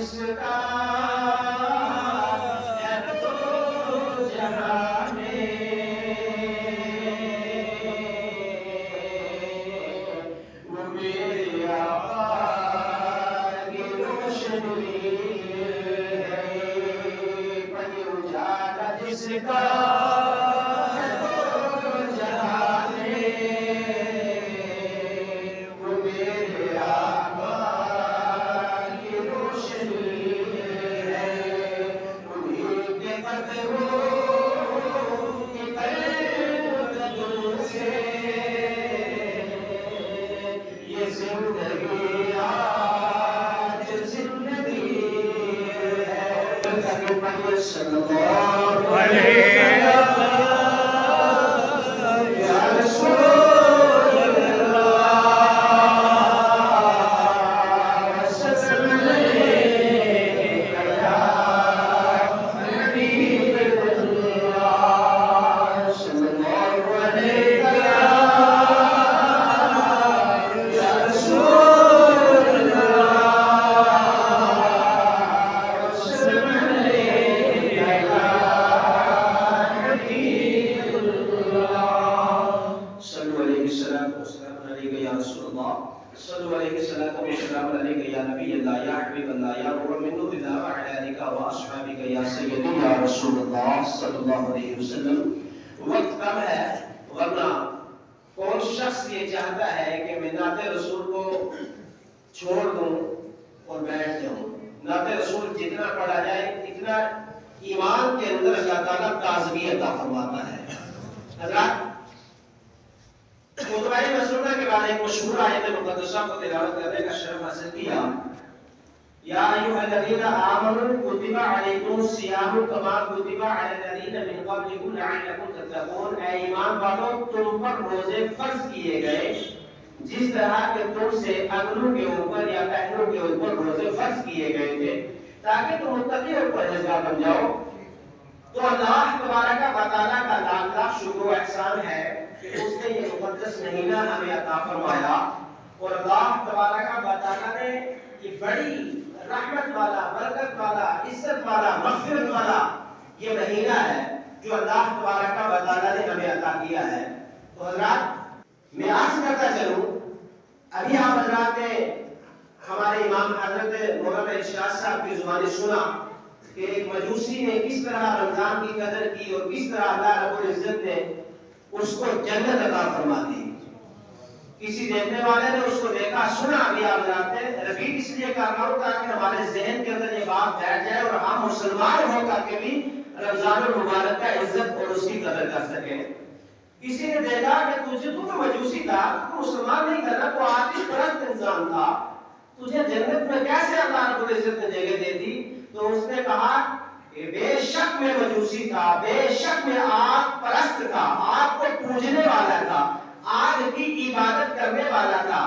جس کا ہے تو جہاں میں وہ میرے آقا کی روشنی ہے پنی اجالا جس کا ہے تو جہاں میں وہ میرے آقا کی روشنی ہے انہیں کے قدموں کی قدموں سے یہ زندگی آج زندگی ہے صلی اللہ علیہ یا رسول اللہ وسلم علیک یا حبیب اللہ صلی اللہ علیہ یا رسول اللہ وسلم علیک یا حبیب اللہ صلو علیہ السلام علیک یا رسول اللہ صلو علیہ السلام علیک یا نبی اللہ یا حبیب اللہ یا روح من نور اللہ وعلی آلک و اصحابک یا سیدی یا رسول اللہ صلی اللہ علیہ وسلم وقت کم ہے ورنہ کون شخص یہ چاہتا ہے کہ میں نعت رسول کو چھوڑ دوں اور بیٹھ جاؤں نعت رسول جتنا پڑھا جائے اتنا ایمان کے اندر اللہ تعالیٰ تازگی عطا فرماتا ہے حضرات خطبہ مسنونہ کے بعد ایک مشہور آیت مقدسہ کو تلاوت کرنے کا شرف حاصل کیا یا ایھا الذین آمنوا کتب علیکم الصیام کما کتب علی الذین من قبلکم لعلکم تتقون اے ایمان والو تم پر روزے فرض کیے گئے جس طرح کہ تم سے اگلوں کے اوپر یا پہلوں کے اوپر روزے فرض کیے گئے تھے تاکہ تم متقی اور پرہیزگار بن جاؤ تو اللہ تبارک و تعالیٰ کا لاکھ لاکھ شکر و احسان ہے کہ اس نے یہ مقدس مہینہ ہمیں عطا فرمایا اور اللہ تبارک و تعالیٰ نے یہ بڑی رحمت والا برکت والا عزت والا مغفرت والا یہ مہینہ ہے جو اللہ تبارک و تعالیٰ نے ہمیں عطا کیا ہے تو حضرات میں عرض کرتا چلوں ابھی آپ حضرات نے ہمارے امام حضرت مولانا ارشاد صاحب کی زبانی سنا کہ ایک مجوسی نے کس طرح رمضان کی قدر کی اور کس طرح اللہ رب العزت نے اس کو جنت عطا فرما دی کسی دیکھنے والے نے اس کو دیکھا سنا ابھی آپ جانتے ہیں رفیق اس لیے کر رہا ہوں تاکہ ہمارے ذہن کے اندر یہ بات بیٹھ جائے اور ہم مسلمان ہو کر کے بھی رمضان المبارک کا عزت اور اس کی قدر کر سکیں کسی نے دیکھا کہ تجھے تو مجوسی تھا تو مسلمان نہیں تھا نا تو آتش پرست انسان تھا تجھے جنت میں کیسے اللہ رب العزت نے جگہ دے دی تو اس نے کہا کہ بے شک میں مجوسی تھا بے شک میں آگ پرست تھا آگ کو پوجنے والا تھا آگ کی عبادت کرنے والا تھا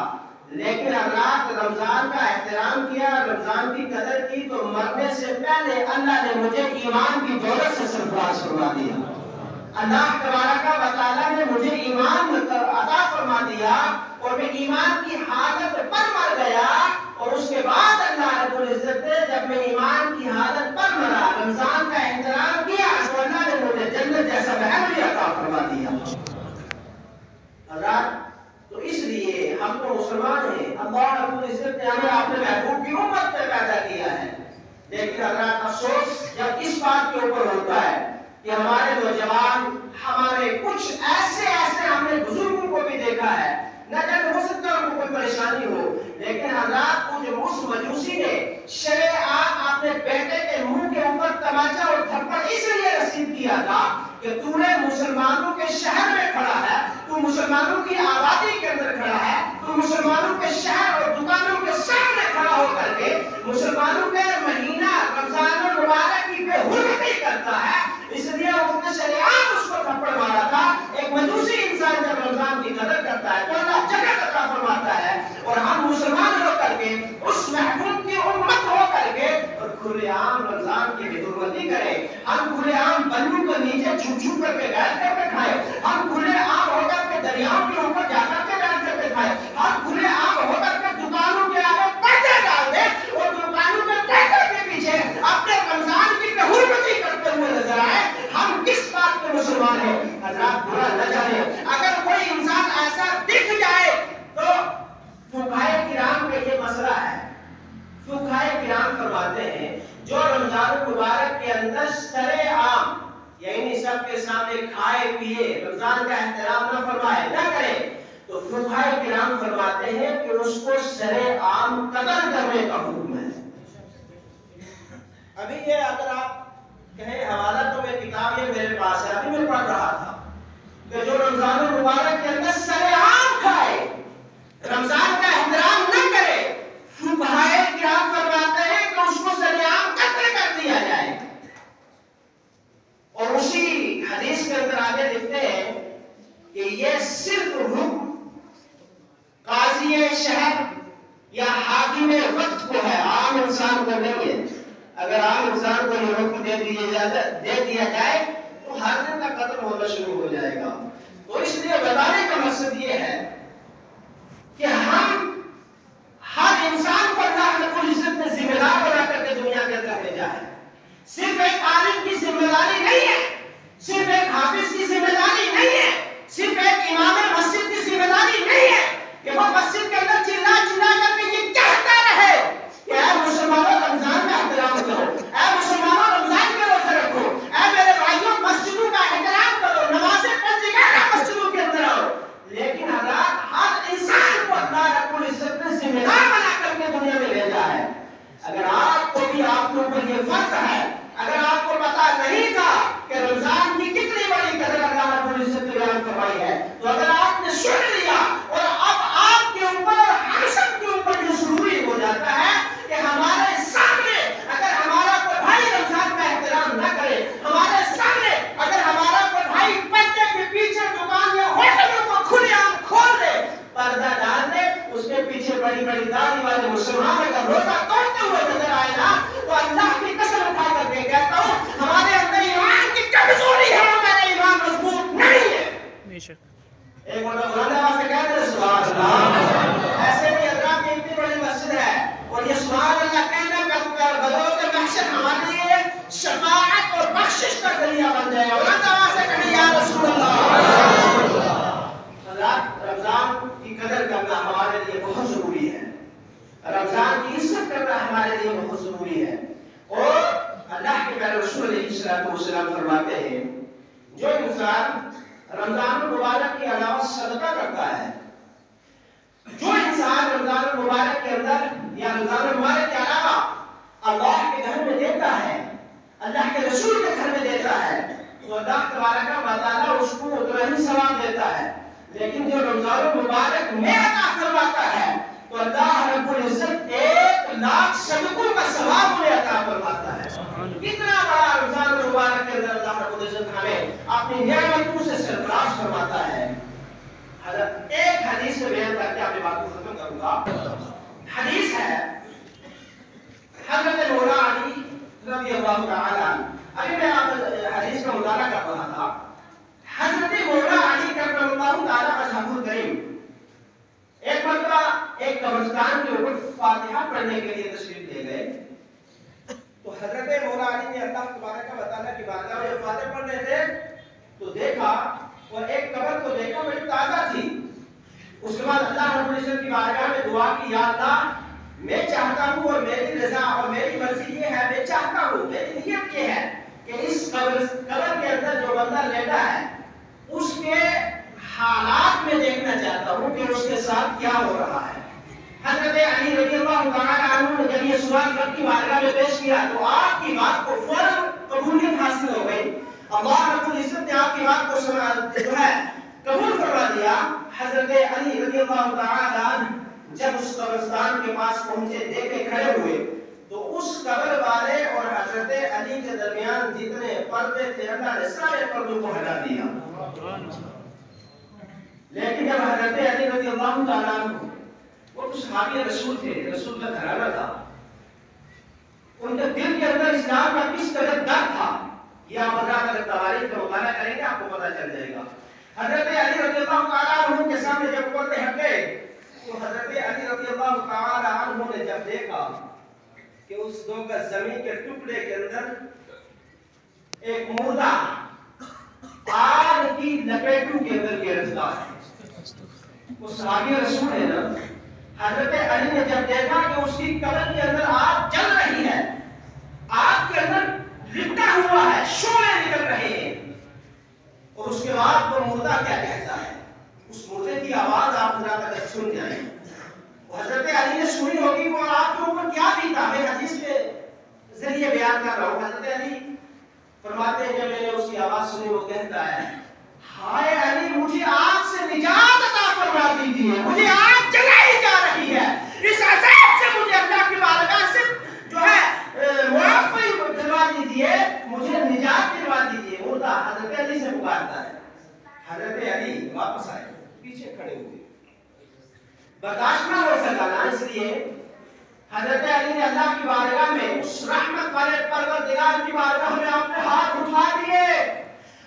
لیکن رات رمضان کا احترام کیا رمضان کی قدر کی تو مرنے سے پہلے اللہ نے مجھے ایمان کی دولت سے سرفراز فرما دیا اللہ تبارک و تعالیٰ نے مجھے ایمان عطا فرما دیا اور میں ایمان کی حالت پر مر گیا اور اس کے بعد اللہ رب العزت نے جب میں ایمان کی حالت پر مرا رمضان کا احترام کیا تو اللہ نے مجھے جنت جیسا محل بھی عطا فرما دیا حضرات تو اس لیے ہم تو مسلمان ہیں اللہ رب العزت نے ہمیں اپنے محبوب کی امت میں پیدا کیا ہے لیکن حضرات افسوس جب اس بات کے اوپر ہوتا ہے کہ ہمارے نوجوان ہمارے کچھ ایسے ہم نے بزرگوں کو بھی دیکھا ہے نہ جب ہو سکتا ان کو کوئی پریشانی ہو لیکن حضرات کو جو اس مجوسی نے شرع آگ اپنے بیٹے کے منہ کے اوپر تماچا اور تھپڑ اس لیے رسید کیا تھا کہ تو نے مسلمانوں کے شہر میں کھڑا ہے تو مسلمانوں کی آبادی کے اندر کھڑا ہے تو مسلمانوں کے شہر اور دکانوں کے سامنے کھڑا ہو کر کے مسلمانوں کے مہینہ رمضان المبارک کی بے حرمتی کرتا ہے اس لیے اس نے شریعت اس کو تھپڑ مارا تھا ایک مجوسی انسان جب رمضان کی قدر کرتا ہے تو اللہ جنت عطا فرماتا ہے اور ہم مسلمان ہو کر کے اس محبوب کی امت ہو کر کے اور کھلے عام رمضان کی بے حرمتی کریں ہم کھلے عام بلو کو نیچے چھپ کر کے بیٹھ کر کے کھائے ہم کھلے عام ہو کر کے دریاؤں کے اوپر جا کر کے بیٹھ کر کے کھائے ہم کھلے عام ہو کر کے دکانوں کے آگے پردے ڈال دیں اور دکانوں میں بیٹھ کر کے میں کھائے پیے، رمضان کا احترام نہ فرمائے، نہ کرے، تو فقہاء کرام فرماتے ہیں کہ اس کو سرے عام قتل کرنے کا حکم ہے۔ ابھی یہ اگر آپ کہیں حوالہ تو میں کتاب یہ میرے پاس ہے، ابھی میں پڑھ رہا تھا کہ جو رمضان المبارک کے اندر سرے عام کھائے، رمضان کا احترام نہ کرے، فقہاء کرام فرماتے ہیں کہ اس کو سرے عام قتل کر دیا جائے۔ اور اسی حدیث کے اندر آگے لکھتے ہیں کہ یہ صرف حکم قاضی شہر یا حاکم وقت کو ہے، عام انسان کو نہیں ہے۔ اگر عام انسان کو یہ حکم دے دیا جائے تو ہر دن کا قتل ہونا شروع ہو جائے گا۔ تو اس لیے بتانے کا مقصد یہ ہے کہ ہم ہر انسان کو اللہ رب العزت نے ذمہ دار بنا کر کے دنیا کے اندر بھیجا ہے۔ صرف ایک عالم کی ذمہ داری نہیں ہے، صرف ایک حافظ کی ذمہ داری نہیں ہے، صرف ایک امام مسجد کی ذمہ داری نہیں ہے کہ وہ مسجد کے اندر چلا چلا کر کے یہ کہتا رہے کہ اے مسلمانوں رمضان کا احترام کرو، اے مسلمانوں رمضان کے روزے رکھو، اے میرے بھائیوں مسجدوں کا احترام کرو، نمازیں پڑھ جگہ مسجدوں کے اندر آؤ۔ لیکن حضرات ہر انسان کو اللہ رب العزت نے ذمہ دار بنا کر کے دنیا میں بھیجا ہے۔ اگر آپ کو بھی آپ کے اوپر یہ فرض ہے، اگر آپ کو پتا نہیں تھا کہ رمضان کی کتنی بڑی قدر اللہ رب العزت نے بیان فرمائی ہے، تو اگر آپ نے سن لیا اور اب آپ کے اوپر اور ہم سب کے اوپر یہ ضروری ہو جاتا ہے کہ ہمارے سامنے اگر ہمارا کوئی بھائی رمضان کا احترام نہ کرے، ہمارے سامنے اگر ہمارا کوئی بھائی پردے کے پیچھے دکان یا ہوٹلوں کو کھلے عام کھول دے، پردہ ڈال دے، اس کے پیچھے بڑی بڑی داڑھی والے مسلمان اگر روزہ توڑتے ہوئے نظر آئے نا، تو اللہ کی قسم اٹھا کر کے کہتا ہوں ہمارے اندر ایمان کی کمزوری ہے، ہمارا ایمان مضبوط نہیں ہے۔ بے شک ایک مرتبہ بلند آواز سے کہہ دے سبحان اللہ۔ ایسے بھی حضرات کی اتنی بڑی مسجد ہے اور یہ سبحان اللہ کہنا کا بروز محشر ہمارے لیے شفاعت اور بخشش کا ذریعہ بن جائے۔ بلند آواز سے کہیں یا رسول اللہ۔ حضرات رمضان کی قدر کرنا ہمارے لیے بہت ضروری ہے، رمضان کی عزت کرنا ہمارے لیے بہت ضروری ہے۔ اور اللہ کے پیارے رسول علیہ الصلوۃ والسلام فرماتے ہیں جو انسان رمضان المبارک کے علاوہ صدقہ کرتا ہے، جو انسان رمضان المبارک کے اندر یا رمضان المبارک کے علاوہ اللہ کے گھر میں دیتا ہے، اللہ کے رسول کے گھر میں دیتا ہے، تو اللہ تبارک و تعالیٰ اس کو اتنا ہی ثواب دیتا ہے۔ لیکن جو رمضان المبارک میں عطا فرماتا ہے تو اللہ رب العزت 1,00,000 صدقوں کا ثواب انہیں عطا فرماتا ہے۔ کتنا بڑا رمضان المبارک کے اندر اللہ رب العزت ہمیں اپنی نعمتوں سے سرفراز فرماتا ہے۔ حضرت ایک حدیث میں بیان کر کے اپنی بات کو ختم کروں گا۔ حدیث ہے حضرت مولا علی رضی اللہ تعالی عنہ، ابھی میں حدیث کا مطالعہ کر رہا تھا۔ حضرت مولا علی کرم اللہ تعالی وجہہ الکریم ایک مرتبہ ایک قبرستان کے اوپر فاتحہ پڑھنے کے لیے تشریف لے گئے، تو حضرت مولا علی نے اللہ تبارک و تعالیٰ کی بارگاہ میں فاتحہ پڑھ رہے تھے تو دیکھا اور ایک قبر کو دیکھا بڑی تازہ تھی۔ اس کے بعد اللہ رب العزت کی بارگاہ میں دعا کی، یا اللہ میں چاہتا ہوں اور میری رضا اور میری مرضی یہ ہے، میں چاہتا ہوں، میری نیت یہ ہے کہ اس قبر کے اندر جو بندہ لیٹا ہے اس کے حالات میں دیکھنا چاہتا ہوں کہ اس کے ساتھ کیا ہو رہا ہے۔ حضرت علی رضی اللہ تعالی عنہ نے جب یہ سوال رب کی بارگاہ میں پیش کیا تو آپ کی بات کو فوراً قبولیت حاصل ہو گئی۔ اللہ رب العزت نے آپ کی بات کو جو ہے قبول فرما دیا۔ حضرت علی رضی اللہ تعالی عنہ جب اس قبرستان کے پاس پہنچے، دیکھے کھڑے ہوئے، تو اس قبر والے اور حضرت علی کے درمیان جتنے پردے تھے اللہ نے سارے پردوں کو ہٹا دیا۔ لیکن جب حضرت علی رضی اللہ تعالیٰ عنہ وہ تو صحابی رسول تھے، رسول کا گھرانہ تھا، ان کے دل کے اندر اسلام کا کس قدر درد تھا یہ آپ اگر تواریخ کا مطالعہ کریں گے آپ کو پتہ چل جائے گا۔ حضرت علی رضی اللہ تعالیٰ عنہ کے سامنے جب پردے ہٹ گئے تو حضرت علی رضی اللہ تعالیٰ عنہ نے جب دیکھا کہ اس 2 گز زمین کے ٹکڑے کے اندر ایک مردہ آگ کی لپیٹوں کے اندر گرفتار ہے، وہ صحابی رسول ہے نا، حضرت علی نے جب دیکھا کہ اس کی قبر کے اندر آگ جل رہی ہے، آگ کے اندر لپٹا ہوا ہے، شعلے نکل رہے ہیں، تو اس کے بعد وہ مردہ کیا کہتا ہے، اس مردے کی آواز آپ ذرا اگر سن جائیں، حضرت علی نے سنی ہوگی، وہ آپ کے اوپر کیا بیتا، میں حدیث کے ذریعے بیان کر رہا ہوں۔ حضرت علی فرماتے ہیں کہ میں نے اس کی آواز سنی، وہ کہتا ہے ہائے علی مجھے آگ سے نجات عطا فرما دیجیے، مجھے آگ جلائی جا رہی ہے، اس عذاب سے مجھے اللہ کی بارگاہ سے جو ہے معافی دلوا دیجیے، مجھے نجات دلوا دیجیے۔ مردہ حضرت علی سے پکارتا ہے، حضرت علی واپس آئے، پیچھے کھڑے ہوئے، برداشت نہ ہو سکا نا، اس لیے حضرت علی نے اللہ کی بارگاہ میں، اس رحمت والے پروردگار کی بارگاہ میں اپنے ہاتھ اٹھا دیے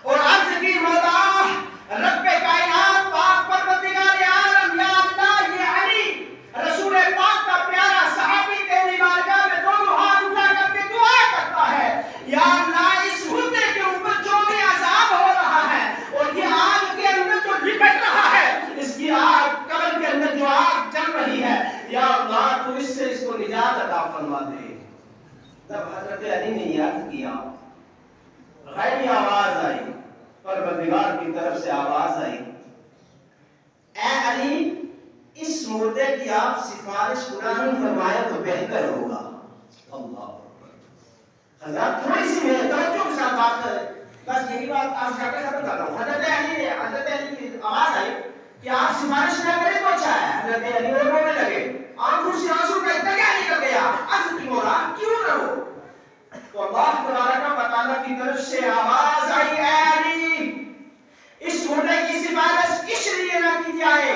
اور عرض کی مولا رب کائنات پاک پروردگار عالم، یا اللہ یہ علی رسول پاک کا پیارا صحابی تیری بارگاہ میں دونوں ہاتھ اٹھا کر کے دعا کرتا ہے، یا اللہ اس مردے کے اوپر جو بھی عذاب ہو رہا ہے اور یہ آگ کے اندر جو لپٹ رہا ہے، اس کی آگ قبر کے اندر جو آگ چل رہی ہے، یا اللہ تو اس سے اس کو نجات عطا فرما دے۔ جب حضرت علی نے یاد کیا، غیبی آواز آئی، پروردگار کی طرف سے آواز آئی، اے علی اس مردے کی آپ سفارش نہیں فرمایا تو بہتر ہوگا۔ اللہ حضرت تھوڑی سی میرے توجہ کے ساتھ بات کریں، بس یہی بات آپ جا کے ختم کر رہا ہوں۔ حضرت علی کی آواز آئی کہ آپ سفارش نہ کریں تو اچھا ہے۔ حضرت علی رونے لگے، آنکھوں سے آنسو کا دریا نکل گیا، عرض کی مولا کیوں نہ ہو؟ تو اللہ تبارک و تعالیٰ کی طرف سے آواز آئی، اے علی اس مردے کی سفارش اس لیے نہ کی جائے،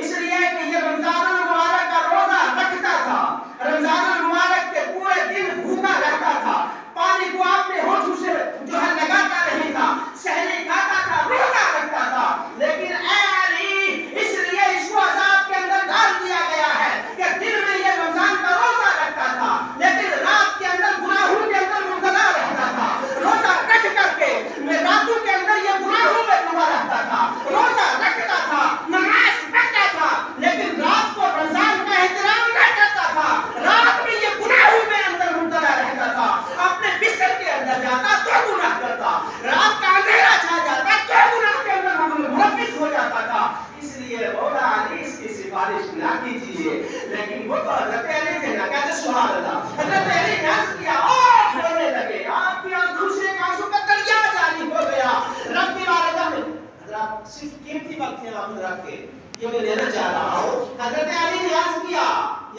اس لیے کہ یہ رمضان المبارک کا روزہ رکھتا تھا، رمضان المبارک کے پورے دن بھوکا رہتا تھا، پانی کو اپنے ہونٹوں سے جو ہے لگاتا نہیں تھا، سحری کھاتا تھا، روزہ رکھتا تھا، لیکن اے علی اس لیے اس کو عذاب کے اندر ڈال دیا گیا ہے کہ دن میں یہ رمضان کا روزہ رکھتا تھا، لیکن رات کے اندر گناہوں کے اندر مبتلا رہتا تھا، روزہ رکھ کر کے میں راتوں کے اندر یہ گناہوں میں ڈوبا رہتا تھا، روزہ رکھتا تھا، نماز پڑھتا تھا، لیکن رات کو رمضان کا احترام نہ کرتا تھا، رات میں یہ گناہوں میں اندر مبتلا رہتا تھا، اپنے بستر کے اندر جاتا تو گناہ کرتا، رات کا اندھیرا چھا جاتا تو گناہ کے اندر ملوث ہو جاتا تھا، اس لیے مولا علی اس کی سفارش نہ کیجیے۔ لیکن وہ تو حضرت علی تھے نا، کہتے سبحان اللہ، حضرت علی نے عرض کیا اوہ رونے لگے، آپ کی آنکھوں سے ایک آنسو کا دریا جاری ہو گیا، رب کی بارگاہ میں حضرات صرف قیمتی وقت ہے آپ حضرات کے، یہ میں لینا چاہ رہا ہوں۔ حضرت علی نے عرض کیا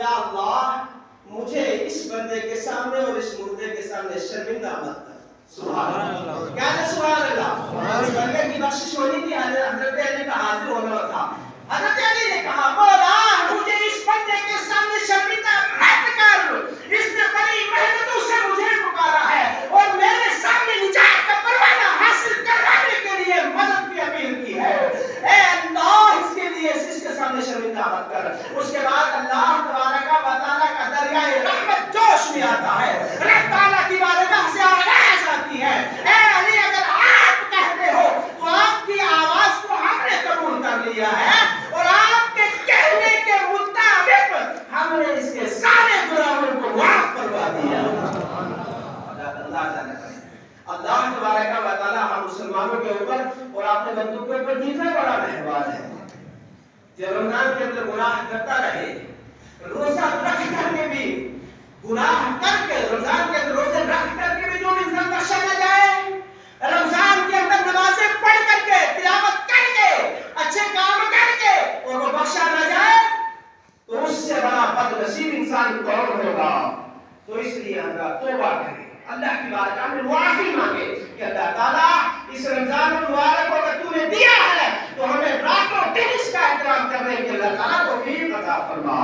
یا اللہ مجھے اس بندے کے سامنے اور اس مردے کے سامنے شرمندہ مت کر۔ سبحان اللہ، کہتے سبحان اللہ، اس بندے کی بخشش ہونی تھی، حضرت علی کا حاضر ہونا تھا۔ حضرت علی نے کہا مولا مجھے اس بندے کے سامنے شرمندہ مت کر، اس نے بڑی محنتوں سے مجھے پکارا ہے اور میرے سامنے نجات کا پروانہ حاصل کروانے کے لیے مدد کی اپیل کی ہے، اے اللہ اس کے لیے اس کے سامنے شرمندہ مت کر۔ اس کے بعد اللہ تبارک و تعالیٰ کا دریائے رحمت جوش میں آتا ہے، رب تعالیٰ کی بارگاہ سے آواز آتی ہے، اے علی اگر آپ کہتے ہو تو آپ کی آواز کو ہم نے قبول کر لیا ہے اور آپ کے کہنے کے مطابق ہم نے اس کے سارے گناہوں کو معاف کروا دیا۔ اللہ تبارک و تعالیٰ ہم مسلمانوں کے اوپر اور اپنے بندوں کے اوپر جتنا بڑا مہربان ہے کہ رمضان کے اندر گناہ کرتا رہے، روزہ رکھ کر کے بھی گناہ کر کے، رمضان کے اندر روزے رکھ کر کے بھی جو انسان بخشا نہ جائے، رمضان کے اندر نمازیں پڑھ کر کے، تلاوت کر کے، اچھے کام کر کے اور وہ بخشا نہ جائے تو اس سے بڑا بد نصیب انسان کون ہوگا؟ تو اس لیے ہمیں توبہ کریں، اللہ کی بارگاہ میں معافی مانگے کہ اللہ تعالیٰ اس رمضان المبارک کو اگر تو نے دیا ہے تو ہمیں راتوں دن اس کا احترام کرنے کے اللہ تعالیٰ توفیق عطا فرما۔